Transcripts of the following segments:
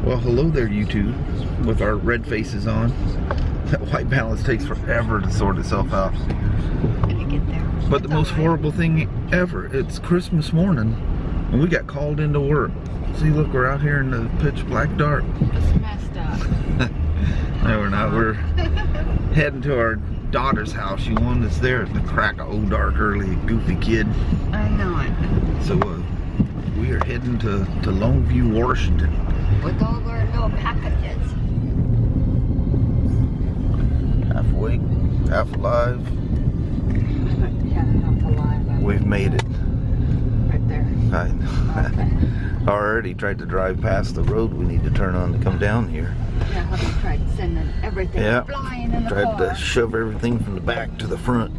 Well, hello there, YouTube, with our red faces on. That white balance takes forever to sort itself out. Gonna get there. But the most horrible thing ever, it's Christmas morning, and we got called into work. See, look, we're out here in the pitch black dark. It's messed up. No, we're not. We're heading to our daughter's house. She wanted us there at the crack of old dark early, goofy kid. I know it. So we are heading to Longview, Washington. With all our little packages. Half awake, half alive. Yeah, half alive. We've made it. Right there. I already tried to drive past the road we need to turn on to come down here. Yeah, hubby tried sending everything flying in the Tried car. to shove everything from the back to the front.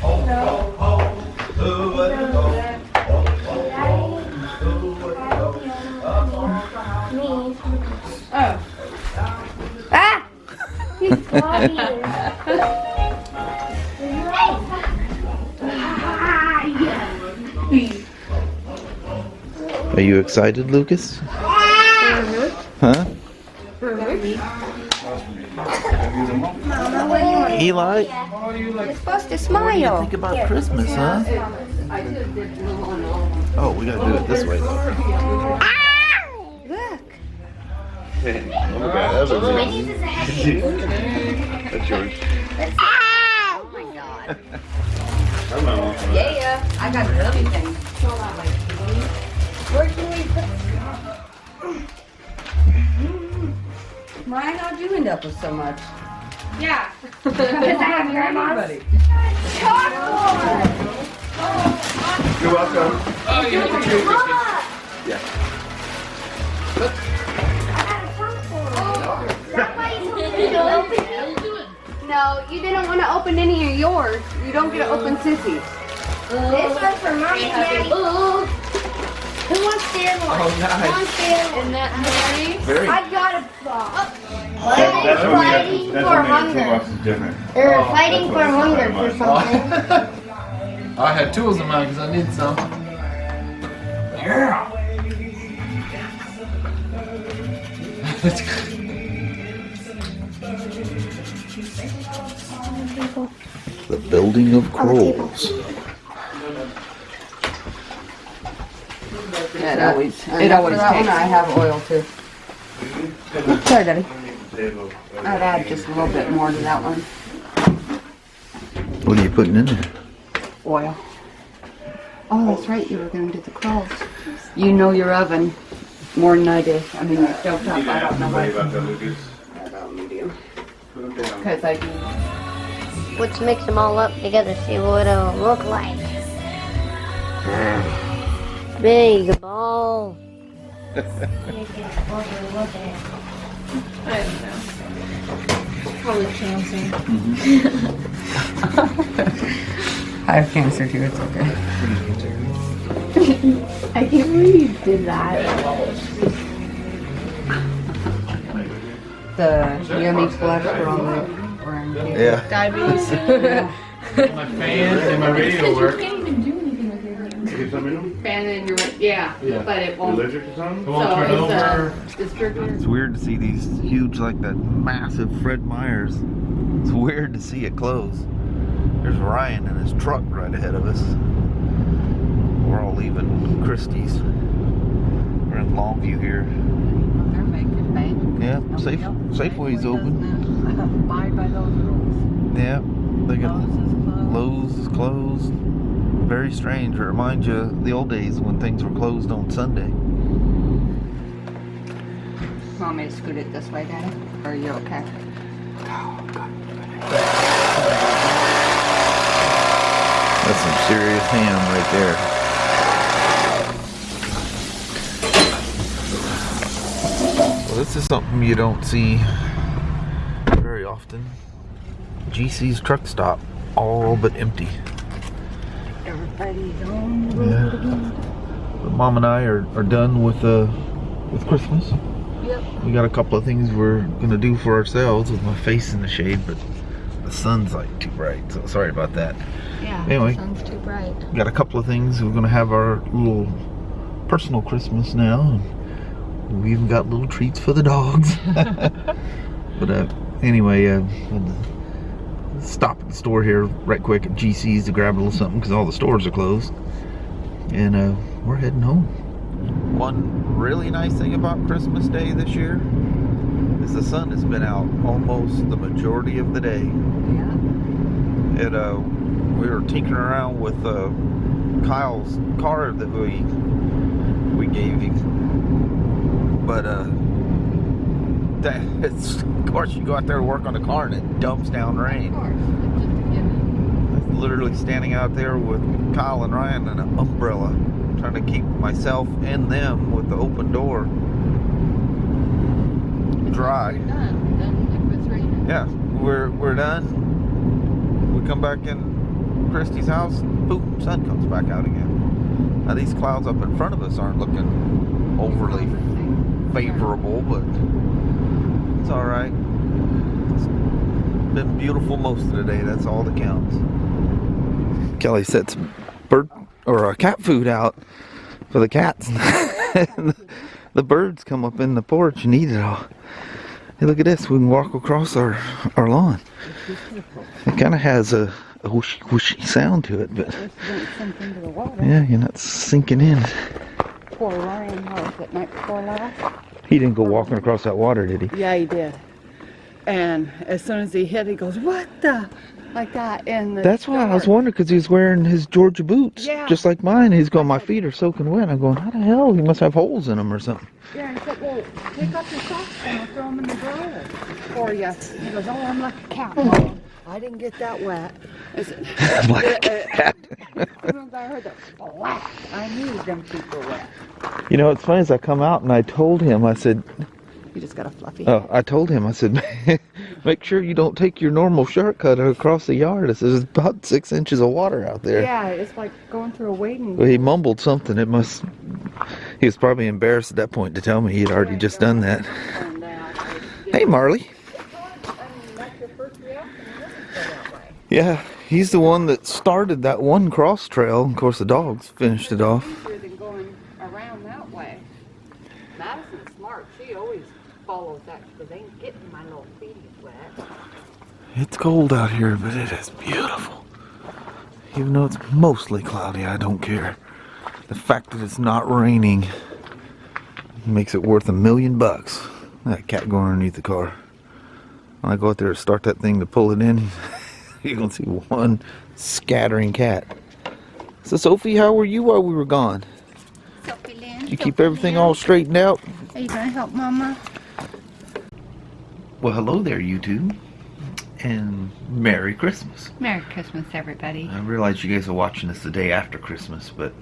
Oh. Ah! He's vlogging. Are you excited, Lucas? Huh? Eli? You're supposed to What do you smile. think about Christmas, huh? Oh, we gotta do it this way, though. Look. That's yours. Oh my god. Yeah, I got everything. Where can we put? Ryan, how'd you end up with so much? Yeah. Because I have grandma's chocolate. You're welcome. Oh, you have a treat. Yeah. No, you didn't want to open any of yours. You don't get to open Sissy's. This one's for Mommy and Daddy. Who wants the other one? Oh, nice. Who wants the other one? Isn't that Mary? Very. I got a box. That's what Fighting that's for what made the hunger. toolbox is different. They're fighting for hunger for something. I had tools in mine because I need some. Yeah. The building of crows. Yeah, it always takes. I have oil too. Sorry, Daddy. I'd add just a little bit more to that one. What are you putting in there? Oil. Oh, that's right. You were going to do the crows. You know your oven more than I do. I mean, your stove top. I don't know what. About medium. Because I do. Let's mix them all up together, see what it'll look like. Big ball. Probably cancer. I have cancer too. It's okay. I can't believe you did that. The yummy cholesterol that we're in here. Yeah. Diabetes. My fan and my radio You work. can't even do anything with your hands. Fan in your yeah, Yeah. but it won't. Allergic to something? It won't turn over. Distributor. It's weird to see these huge, like that massive Fred Meyers. It's weird to see it close. There's Ryan in his truck right ahead of us. We're all leaving Christie's. We're in Longview here. They're making bank. Yeah, Safeway's open. Abide by those rules. Yeah, they got Lowe's is closed. Lowe's is closed. Very strange. It reminds you of the old days when things were closed on Sunday. Want me to scoot it this way, Daddy? Or are you okay? That's some serious ham right there. Well, this is something you don't see very often. GC's truck stop, all but empty. Everybody's on the road Yeah. again. But Mom and I are done with Christmas. Yep. We got a couple of things we're gonna do for ourselves with my face in the shade, but the sun's like too bright, so sorry about that. Yeah. Anyway. The sun's too bright. We got a couple of things. We're gonna have our little personal Christmas now. We even got little treats for the dogs. But anyway, stop at the store here right quick at GC's to grab a little something because all the stores are closed. And we're heading home. One really nice thing about Christmas Day this year is the sun has been out almost the majority of the day. Yeah. We were tinkering around with Kyle's car that we gave him, but it's, of course you go out there to work on the car and it dumps down rain. Of course. It's just, Literally standing out there with Kyle and Ryan and an umbrella, trying to keep myself and them with the open door dry. You're done. Then if it's raining. Yeah, we're done. We come back in Christy's house, boom, sun comes back out again. Now these clouds up in front of us aren't looking overly favorable, but it's all right. It's been beautiful most of the day. That's all that counts. Kelly set some bird or cat food out for the cats. The birds come up in the porch and eat it all. Hey, look at this. We can walk across our lawn. It kind of has a whooshy whooshy sound to it, but Don't sink into the water. yeah, you're not sinking in. Poor Ryan, how was it, night before last? He didn't go walking across that water, did he? Yeah, he did. And as soon as he hit, he goes, "What the?" Like that. And That's why I was wondering, because he was wearing his Georgia boots, Yeah. just like mine. He's going, my feet are soaking wet. I'm going, how the hell? He must have holes in them or something. Yeah, and he said, "Well, take off your socks and I'll throw them in the dryer for you." He goes, "Oh, I'm like a cat, Mom. I didn't get that wet." I said, Like a cat. as soon as I heard the splat, I knew them feet were wet. You know, it's funny, as I come out and I told him, I said, You just got a fluffy. I told him, I said, make sure you don't take your normal shortcut across the yard. I said, there's about 6 inches of water out there. Yeah, it's like going through a wading. Well, he mumbled something. He was probably embarrassed at that point to tell me he had already just done that. Hey, Marley. Yeah, he's the one that started that one cross trail. Of course, the dogs finished it off. Easier than going around that way. Madison's smart. She always follows that because they ain't getting my little feet wet. It's cold out here, but it is beautiful. Even though it's mostly cloudy, I don't care. The fact that it's not raining makes it worth $1 million. That cat going underneath the car. When I go out there to start that thing to pull it in, you're gonna see one scattering cat. So Sophie, how were you while we were gone? Sophie Lynn. Did you keep everything all straightened out? Are you gonna help Mama? Well, hello there, you two, and Merry Christmas. Merry Christmas, everybody. I realize you guys are watching this the day after Christmas, but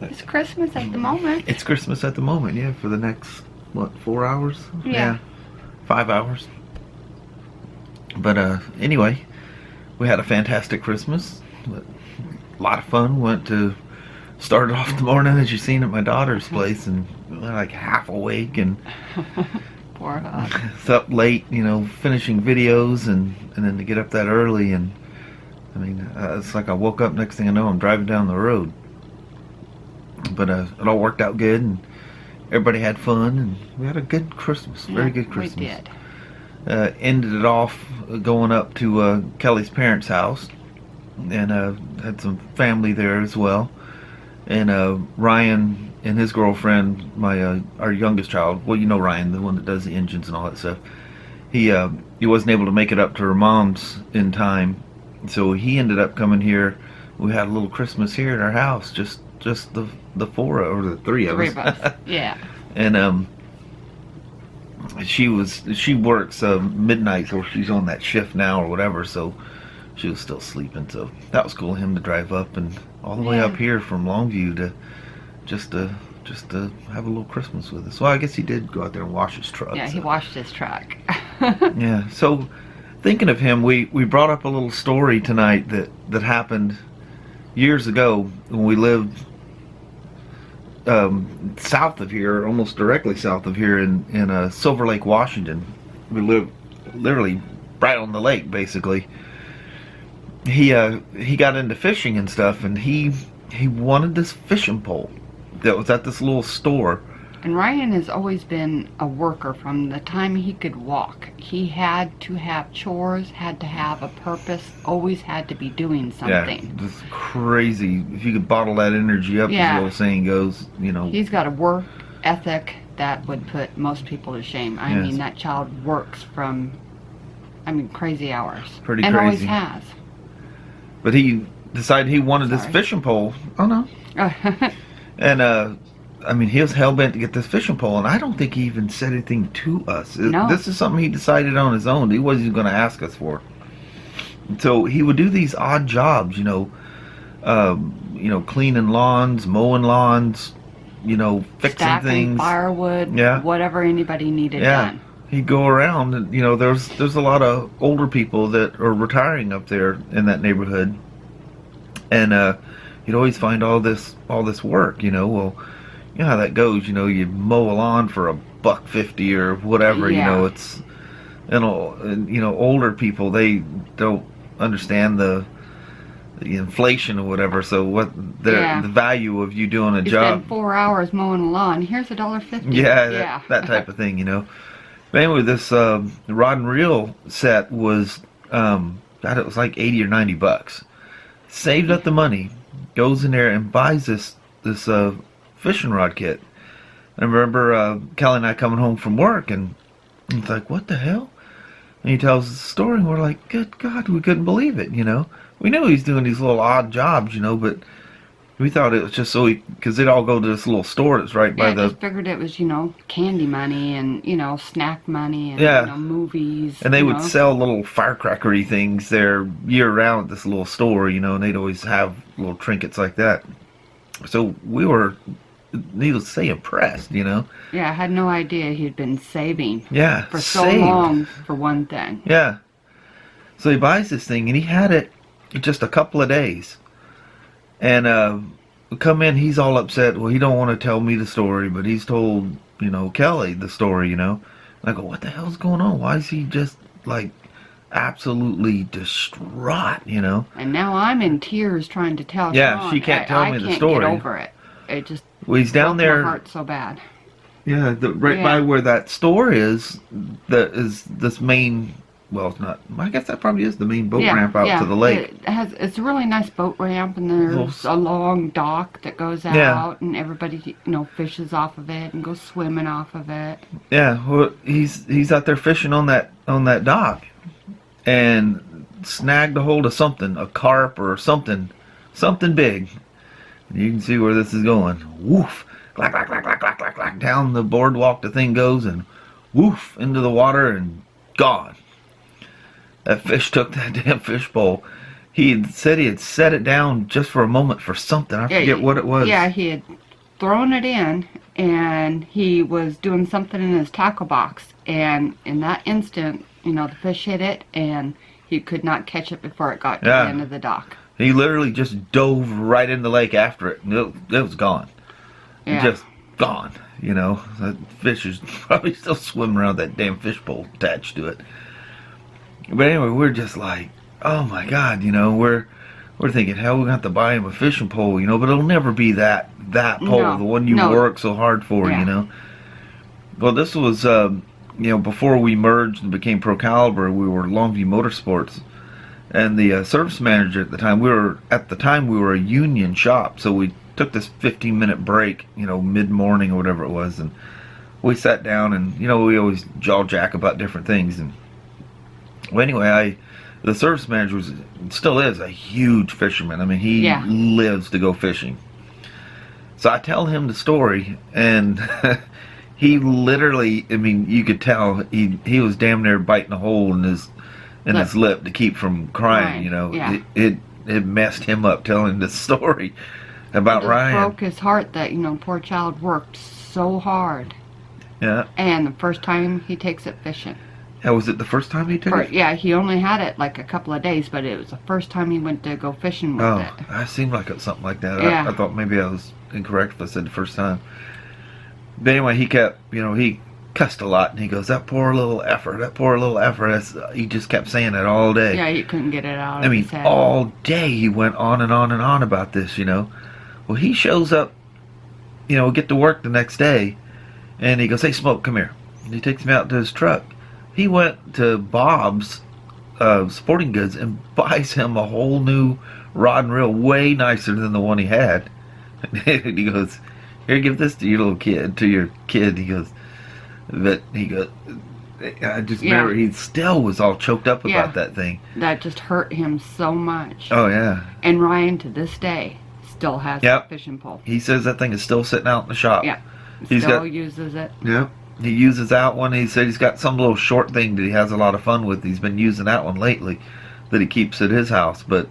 It's Christmas at the moment. it's Christmas at the moment, yeah, for the next, what, 4 hours? Yeah. 5 hours. But anyway, we had a fantastic Christmas. A lot of fun. Started off the morning, as you seen, at my daughter's place, and we were like half awake and Poor Hug. it's up late, finishing videos, and then to get up that early, and I mean, it's like I woke up, next thing I know, I'm driving down the road. But it all worked out good, and everybody had fun, and we had a good Christmas, very good Christmas. We did. Ended it off going up to Kelly's parents' house, and had some family there as well. And Ryan and his girlfriend, our youngest child, well, Ryan, the one that does the engines and all that stuff, he wasn't able to make it up to her mom's in time, so he ended up coming here. We had a little Christmas here at our house, just the four or the three of us. Three of us. Yeah. And she works midnight, so she's on that shift now or whatever, so she was still sleeping. So that was cool of him to drive up and all the way up here from Longview to just to have a little Christmas with us. Well, I guess he did go out there and wash his truck. Yeah, he washed his truck. Yeah. So thinking of him, we brought up a little story tonight that happened years ago when we lived south of here, almost directly south of here in Silver Lake, Washington. We lived literally right on the lake, basically. He got into fishing and stuff, and he wanted this fishing pole, that was at this little store. And Ryan has always been a worker from the time he could walk. He had to have chores, had to have a purpose, always had to be doing something. Yeah, just crazy. If you could bottle that energy up, Yeah. as the old saying goes, you know. He's got a work ethic that would put most people to shame. I Yes. mean, that child works from, crazy hours. Pretty and always crazy. has. But he decided he wanted this Sorry. fishing pole. Oh, no. And, he was hell-bent to get this fishing pole, and I don't think he even said anything to us. No. This is something he decided on his own. He wasn't going to ask us for. So he would do these odd jobs, cleaning lawns, mowing lawns, fixing Stacking things. firewood, Yeah. whatever anybody needed Yeah. done. He'd go around, and there's a lot of older people that are retiring up there in that neighborhood, and you'd always find all this work. Well, you know how that goes. You mow a lawn for $1.50 or whatever. Yeah. It's older people, they don't understand the inflation or whatever. So the value of you doing a You job. spend 4 hours mowing a lawn. Here's $1.50. Yeah, that type of thing. But anyway, this rod and reel set was it was like $80 or $90. Saved up the money, goes in there and buys this fishing rod kit. I remember Kelly and I coming home from work, and it's like, what the hell? And he tells the story, and we're like, good God, we couldn't believe it. We knew he's doing these little odd jobs, but we thought it was just so because they'd all go to this little store that's right by I the. just figured it was, candy money and, snack money and, Yeah. movies. And they would sell little firecrackery things there year round at this little store, and they'd always have little trinkets like that. So we were, needless to say, impressed, Yeah, I had no idea he'd been saving Yeah, for so saved. long for one thing. Yeah. So he buys this thing, and he had it just a couple of days. And we come in, he's all upset. Well, he don't want to tell me the story, but he's told, Kelly the story, And I go, what the hell's going on? Why is he just, absolutely distraught, And now I'm in tears trying to tell Yeah, Shawn. she can't tell me the story. I can't get over it. It just Well, he's down broke there. my heart so bad. Yeah, right Yeah. by where that store is, that is this main. Well, it's not. I guess that probably is the main boat ramp out to the lake. It's a really nice boat ramp, and there's a long dock that goes out, Yeah. and everybody fishes off of it and goes swimming off of it. Yeah, well, he's out there fishing on that dock, and snagged a hold of something, a carp or something big. And you can see where this is going. Woof, clack, clack, clack, clack, clack, clack, clack. Down the boardwalk the thing goes, and woof into the water and gone. That fish took that damn fish bowl. He had said he had set it down just for a moment for something. I forget what it was. Yeah, he had thrown it in, and he was doing something in his tackle box. And in that instant, the fish hit it, and he could not catch it before it got to the end of the dock. He literally just dove right in the lake after it, and it was gone. Yeah. Just gone. That fish is probably still swimming around that damn fish bowl attached to it. But anyway, we're just like, oh my God, we're thinking, hell, we're going to have to buy him a fishing pole, but it'll never be that pole, No, the one you work so hard for, Yeah. Well, this was, before we merged and became Pro Caliber, we were Longview Motorsports. And the service manager at the time, we were a union shop, so we took this 15-minute break, mid-morning or whatever it was, and we sat down and, we always jaw-jack about different things. And well, anyway, the service manager still is a huge fisherman. He lives to go fishing. So I tell him the story, and he literally, you could tell he was damn near biting a hole in his lip to keep from crying. Yeah. It messed him up telling the story about It Ryan. broke his heart that poor child worked so hard, Yeah. and the first time he takes it fishing. Was it the first time he took it? Yeah, he only had it like a couple of days, but it was the first time he went to go fishing with it. I seemed like it was something like that. Yeah. I thought maybe I was incorrect if I said the first time. But anyway, he kept, he cussed a lot, and he goes, that poor little effer. He just kept saying it all day. Yeah, he couldn't get it out of his head. All day he went on and on and on about this, Well, he shows up get to work the next day, and he goes, "Hey, Smoke, come here." And he takes me out to his truck. He went to Bob's Sporting Goods and buys him a whole new rod and reel, way nicer than the one he had. And he goes, "Here, give this to your kid." He goes, but he goes, I just remember he still was all choked up about that thing. That just hurt him so much. Oh, yeah. And Ryan, to this day, still has that fishing pole. He says that thing is still sitting out in the shop. Yeah. Still uses it. Yep. He uses that one. He said he's got some little short thing that he has a lot of fun with. He's been using that one lately that he keeps at his house. But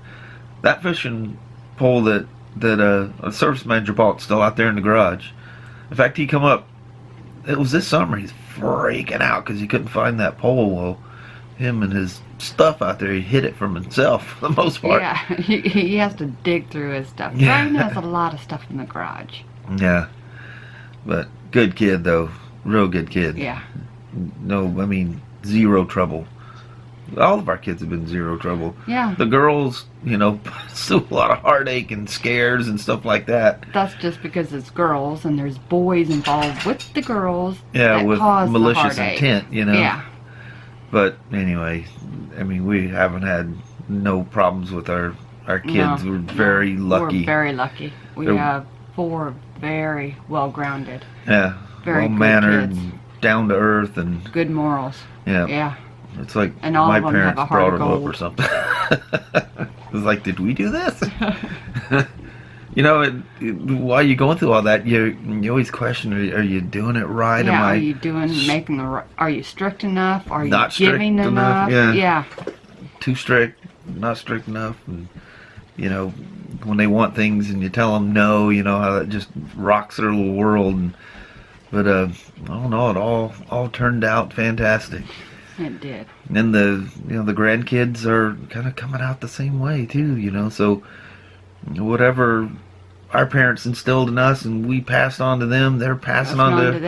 that fishing pole that a service manager bought still out there in the garage. In fact, he come up, it was this summer, he's freaking out because he couldn't find that pole. Well, him and his stuff out there, he hid it from himself for the most part. Yeah, he has to dig through his stuff. Ryan has a lot of stuff in the garage. Yeah. But good kid, though. Real good kid. Yeah. No, I mean, zero trouble. All of our kids have been zero trouble. Yeah. The girls, still a lot of heartache and scares and stuff like that. That's just because it's girls and there's boys involved with the girls. Yeah, that with cause malicious the heartache. intent, Yeah. But anyway, I mean, we haven't had no problems with our kids. No, We're very lucky. We're very lucky. We have 4 very well-grounded. Yeah. Very well-mannered, good kids. and down to earth, and good morals. Yeah. Yeah. It's like and all my of them parents have a heart brought of them up gold. or something. It was like, did we do this? While you're going through all that, you always question: Are you doing it right? Yeah. Are you making the right? Are you strict enough? Are you not strict giving enough? Yeah. Too strict, not strict enough, and when they want things and you tell them no, how that just rocks their little world. But I don't know, it all turned out fantastic. It did. And the grandkids are kind of coming out the same way too, so whatever our parents instilled in us and we passed on to them, they're passing on to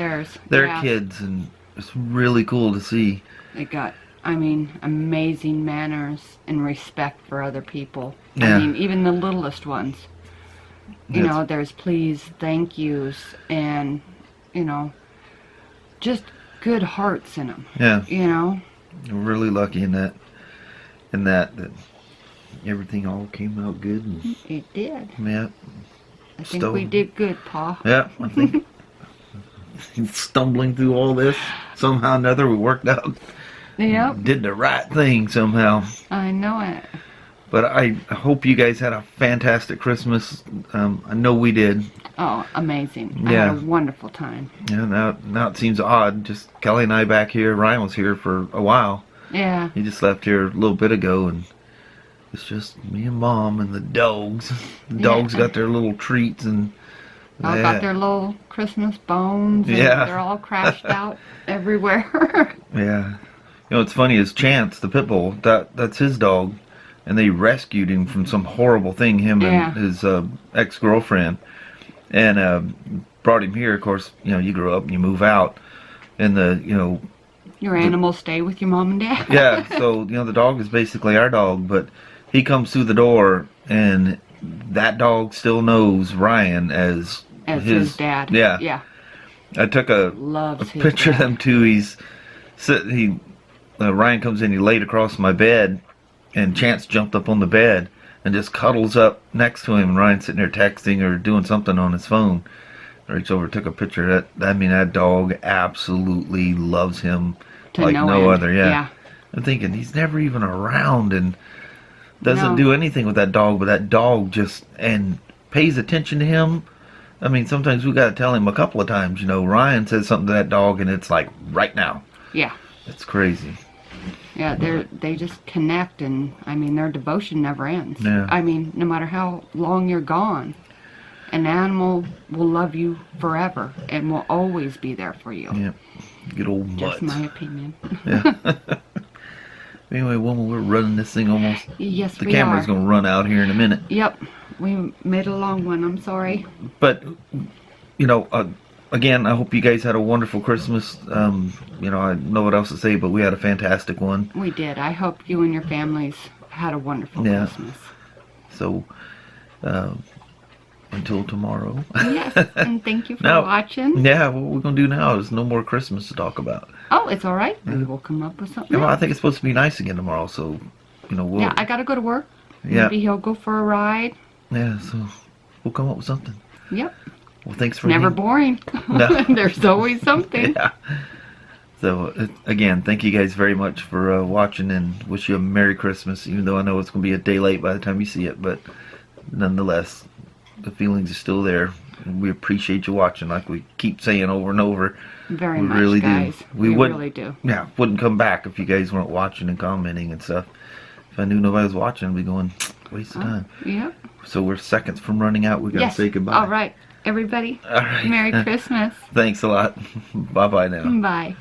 their kids, and it's really cool to see. They got, amazing manners and respect for other people. Yeah. Even the littlest ones. There's please, thank yous, and just good hearts in them. Yeah. We're really lucky in that everything all came out good. And, it did. Yeah. I think we did good, Pa. Yeah, I think stumbling through all this, somehow or another we worked out. Yep. Did the right thing somehow. I know it. But I hope you guys had a fantastic Christmas. I know we did. Oh, amazing. Yeah. I had a wonderful time. Yeah, now it seems odd. Just Kelly and I back here. Ryan was here for a while. Yeah. He just left here a little bit ago, and it's just me and Mom and the dogs. The dogs got their little treats, and they all got their little Christmas bones. And they're all crashed out everywhere. Yeah. What's funny is Chance, the pit bull, that's his dog, and they rescued him from some horrible thing, him and his ex-girlfriend, and brought him here. Of course, you grow up and you move out, and your animals stay with your mom and dad. Yeah, so the dog is basically our dog, but he comes through the door, and that dog still knows Ryan as his dad. Yeah. Yeah. I took a picture of them two. He's sitting. Ryan comes in. He laid across my bed, and Chance jumped up on the bed and just cuddles up next to him. And Ryan's sitting there texting or doing something on his phone. I reached over, took a picture. That dog absolutely loves him like no other. Yeah. I'm thinking he's never even around and doesn't do anything with that dog, but that dog just pays attention to him. Sometimes we got to tell him a couple of times. Ryan says something to that dog, and it's like right now. Yeah. It's crazy. Yeah, they just connect, and their devotion never ends. Yeah. No matter how long you're gone, an animal will love you forever and will always be there for you. Yeah. Good old mutt. Just my opinion. Yeah. Anyway, woman, we're running this thing almost. Yes, the camera's going to run out here in a minute. Yep. We made a long one. I'm sorry. But, again, I hope you guys had a wonderful Christmas. I don't know what else to say, but we had a fantastic one. We did. I hope you and your families had a wonderful Christmas. So, until tomorrow. Yes, and thank you for Now- watching. Yeah, what we're gonna do now is no more Christmas to talk about. Oh, it's all right. Maybe we'll come up with something. Yeah, well, I else. think it's supposed to be nice again tomorrow, so we'll Yeah, I gotta go to work. Yeah. Maybe he'll go for a ride. yeah, so we'll come up with something. Yep. Well, thanks for Never boring. No. There's always something. Yeah. So again, thank you guys very much for watching, and wish you a Merry Christmas. Even though I know it's gonna be a day late by the time you see it, but nonetheless, the feelings are still there. And we appreciate you watching, like we keep saying over and over. Very We much, really do. guys. We We would- really do. Yeah, wouldn't come back if you guys weren't watching and commenting and stuff. If I knew nobody was watching, I'd be going, waste of time. Yep. So we're seconds from running out. We gotta Yes. say goodbye. All right, everybody. All right. Merry Christmas. Thanks a lot. Bye bye now. Bye.